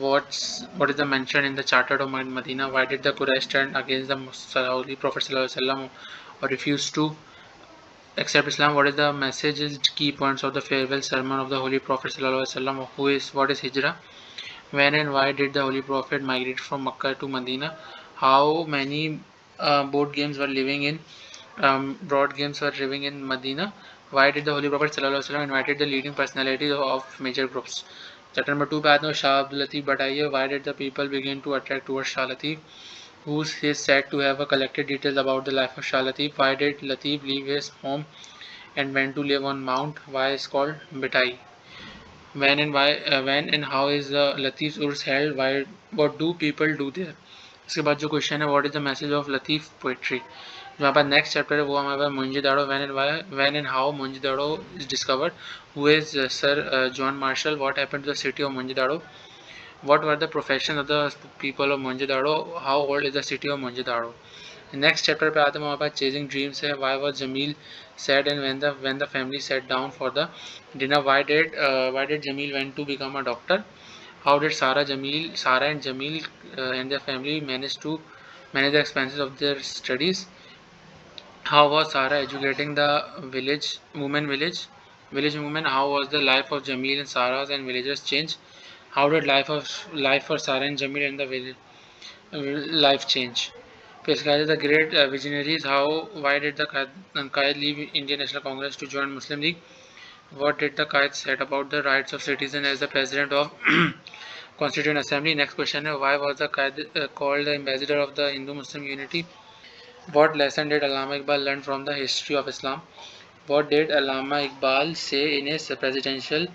what is the mention in the charter of Medina? Why did the Quraysh stand against the Holy Prophet sallallahu alaihi wasallam or refuse to accept Islam? What is the messages, key points of the farewell sermon of the Holy Prophet sallallahu alaihi wasallam? What is Hijrah? When and why did the Holy Prophet migrate from Makkah to Medina? How many board games were living in broad games were living in Medina? Why did the Holy Prophet sallallahu alaihi wasallam invited the leading personalities of major groups? Chapter number 2 पे आते हैं Shah Abdul Latif बताइए. Why did the people begin to attract towards Shah Latif, who is said to have collected details about the life of Shah Latif? Why did Latif leave his home and went to live on Mount? Why is called Bitai? When and how is Latif's Urs held? What do people do there? इसके बाद जो question है, what is the message of Latif poetry. जो हमारे पास next chapter है वो हमारे पास Mohenjodaro, when and how Mohenjodaro is discovered, who is sir John Marshall, what happened to the city of Mohenjodaro, what were the professions of the people of Mohenjo-daro, how old is the city of Mohenjo-daro. Next chapter पे आते हैं हमारे पास chasing dreams है. Why was Jamil sad and when the family sat down for the dinner, why did Jamil went to become a doctor, how did Sarah and Jamil and their family manage the expenses of their studies, how was Sarah educating the village women, how was the life of Jamil and Sarah's and villagers change, how did life for Sarah and Jamil and the village life change. Basically, the great visionaries. Why did the Qaid leave Indian National Congress to join Muslim League? What did the Qaid said about the rights of citizens as the president of Constituent Assembly? Next question is, why was the Qaid called the ambassador of the Hindu-Muslim unity? What lesson did Allama Iqbal learn from the history of Islam? What did Allama Iqbal say in his presidential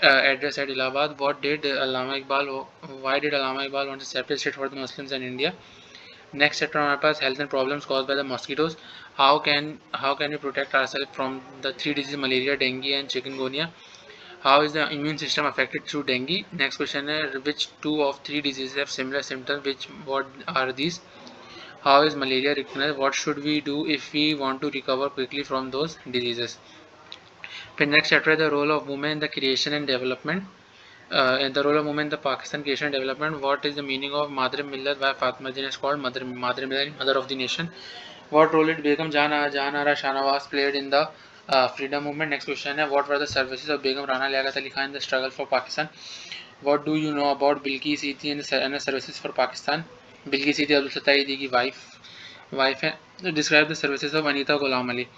address at Allahabad? Why did Allama Iqbal want a separate state for the Muslims in India? Next chapter हमारे पास health and problems caused by the mosquitoes. How can we protect ourselves from the three diseases, malaria, dengue and chikungunya? How is the immune system affected through dengue? Next question is, which two of three diseases have similar symptoms? What are these? How is malaria recognized? What should we do if we want to recover quickly from those diseases? Then next chapter is the role of women in the creation and development. And the role of women in the Pakistan creation and development. What is the meaning of Madre Millat? Why Fatima Jin is called Madre Millat, mother of the nation? What role did Begum Jahanara Shahnawaz played in the freedom movement? Next question is, what were the services of Begum Rana Liaquat Ali Khan in the struggle for Pakistan? What do you know about Bilqis Eidi and the services for Pakistan? Bilqis Eidi Abdul Satta Eidi की wife है. Describe the services of Anita Ghulam Ali.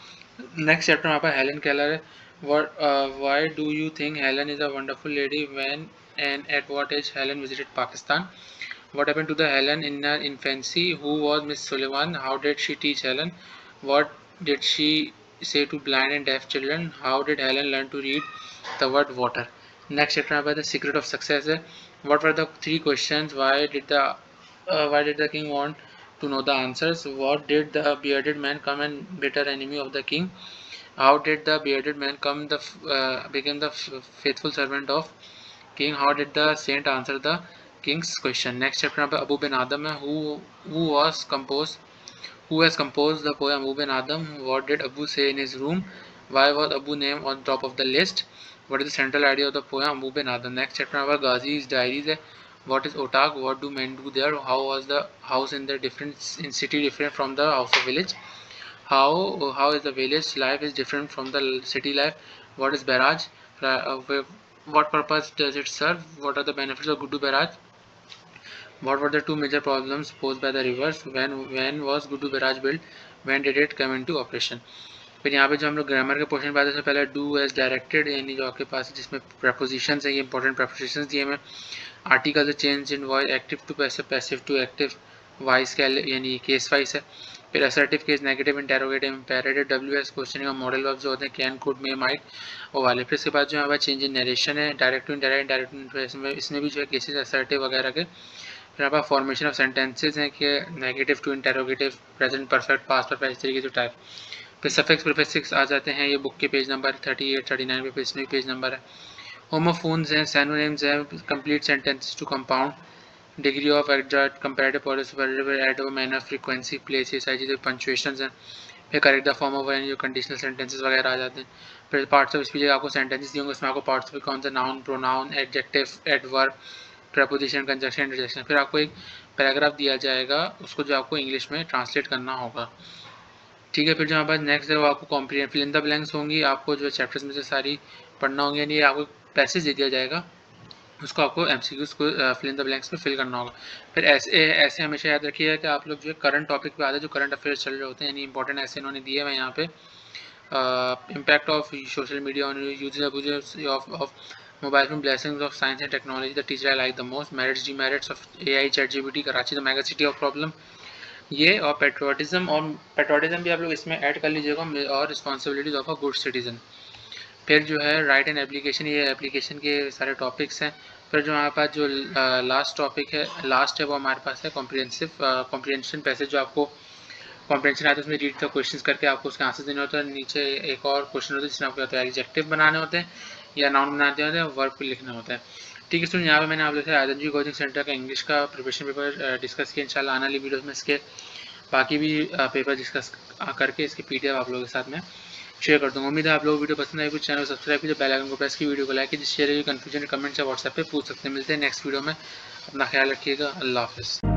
Next chapter हमारे पास Helen Keller है. Why do you think Helen is a wonderful lady? When and at what age Helen visited Pakistan? What happened to the Helen in her infancy? Who was Miss Sullivan? How did she teach Helen? What did she say to blind and deaf children? How did Helen learn to read the word water? Next chapter about the secret of success. What were the three questions? Why did the king want to know the answers? What did the bearded man come and bitter enemy of the king? How did the bearded man become the faithful servant of king? How did the saint answer the king's question? Next chapter पे Abu bin Adam है. Who has composed the poem Abu bin Adam? What did Abu say in his room? Why was Abu named on top of the list? What is the central idea of the poem Abu bin Adam? Next chapter पे Ghazi's diaries है. What is Otak? What do men do there? How was the house in city different from the house of village? How is the village life is different from the city life? What is barrage? What purpose does it serve? What are the benefits of Gudu barrage? What were the two major problems posed by the rivers? When was Gudu Barrage built? When did it come into operation? फिर यहाँ पे जो हम लोग grammar के portion पे आते हैं उसमें पहले डू एज डायरेक्टेड, यानी जो आपके पास है जिसमें प्रपोजिशंस है, ये इंपॉर्टेंट प्रपोजिशंस दिए हैं। Article change in voice, active to passive, passive to active, voice का यानी केस वाइज है। फिर assertive case, negative, interrogative, imperative, W S question का मॉडल वर्ब जो होते हैं कैन, कुड, मे, माइट वो वाले। फिर इसके बाद जो है चेंज इन नरेशन है, direct to indirect, direct to, इसमें भी जो है केसेस असर्टिव वगैरह के। फिर यहाँ पर फॉर्मेशन ऑफ सेंटेंसेज हैं कि negative to interrogative, present perfect, past perfect, इस तरीके से टाइप। फिर सफिक्स प्रीफिक्स आ जाते हैं, ये बुक के पेज नंबर 38 39 पे इसमें पेज नंबर है। होमोफोन्स हैं, सैनोनिम्स हैं, complete sentences to compound, degree of adjective, comparative policy, adverb, manner, frequency, place, ये सारी चीज़ें, पंक्चुएशंस हैं। फिर करेक्ट द फॉर्म ऑफ जो कंडीशनल सेंटेंसेस वगैरह आ जाते हैं। फिर पार्ट्स ऑफ स्पीच आपको सेंटेंसेस दिए होंगे, उसमें आपको पार्ट्स ऑफ कौन सा, noun, pronoun, adjective, adverb, preposition, conjunction, interjection. फिर आपको एक पैराग्राफ दिया जाएगा, उसको जो आपको इंग्लिश में ट्रांसलेट करना होगा, ठीक है। फिर जो हमारे पास नेक्स्ट है वो आपको comprehend fill in the blanks होंगी, आपको जो चैप्टर्स में से सारी पढ़ना होंगे, यानी आपको पैसेज दे दिया जाएगा, उसको आपको एमसीक्यूज को फिल इन द ब्लैंक्स में फिल करना होगा। फिर ऐसे ऐसे हमेशा याद रखिएगा कि आप लोग जो है करंट टॉपिक पे आते हैं, जो करंट अफेयर्स चल रहे होते हैं, यानी इंपॉर्टेंट ऐसे इन्होंने दिए हैं यहाँ पे। Impact of social media on usage of mobile phone, blessings of science and technology, the teacher I like the most, merits demerits of AI, ChatGPT, Karachi the mega city of problem, ये। और patriotism भी आप लोग इसमें add कर लीजिएगा, और responsibilities of a good citizen. फिर जो है राइट एंड एप्लीकेशन, ये एप्लीकेशन के सारे टॉपिक्स हैं। फिर जो हमारे पास जो लास्ट टॉपिक है, लास्ट है वो हमारे पास है कॉम्प्रिहेंशन पैसेज, जो आपको कॉम्प्रिहेंशन आता है उसमें रीड द क्वेश्चंस करके आपको उसके आंसर देने होते हैं। नीचे एक और क्वेश्चन होता है जिसमें आपको एडजेक्टिव बनाने होते हैं या नाउन बनाने होते हैं, वर्ब लिखना होता है, ठीक है। स्टूडेंट यहाँ पे मैंने आप लोग से आदर्श कोचिंग सेंटर का इंग्लिश का प्रिपरेशन पेपर डिस्कस किया। इंशाल्लाह आने वाली वीडियोस में इसके बाकी भी पेपर डिस्कस करके इसकी पीडीएफ आप लोगों के साथ में शेयर कर दूँगा। उम्मीद है आप लोगों को वीडियो पसंद आई, कुछ चैनल को सब्सक्राइब कीजिए, बेल आइकन को प्रेस की, वीडियो को लाइक कीजिए, शेयर कीजिए, कन्फ्यूजन कमेंट से व्हाट्सएप पे पूछ सकते हैं। मिलते हैं नेक्स्ट वीडियो में, अपना ख्याल रखिएगा, अल्लाह हाफिज़।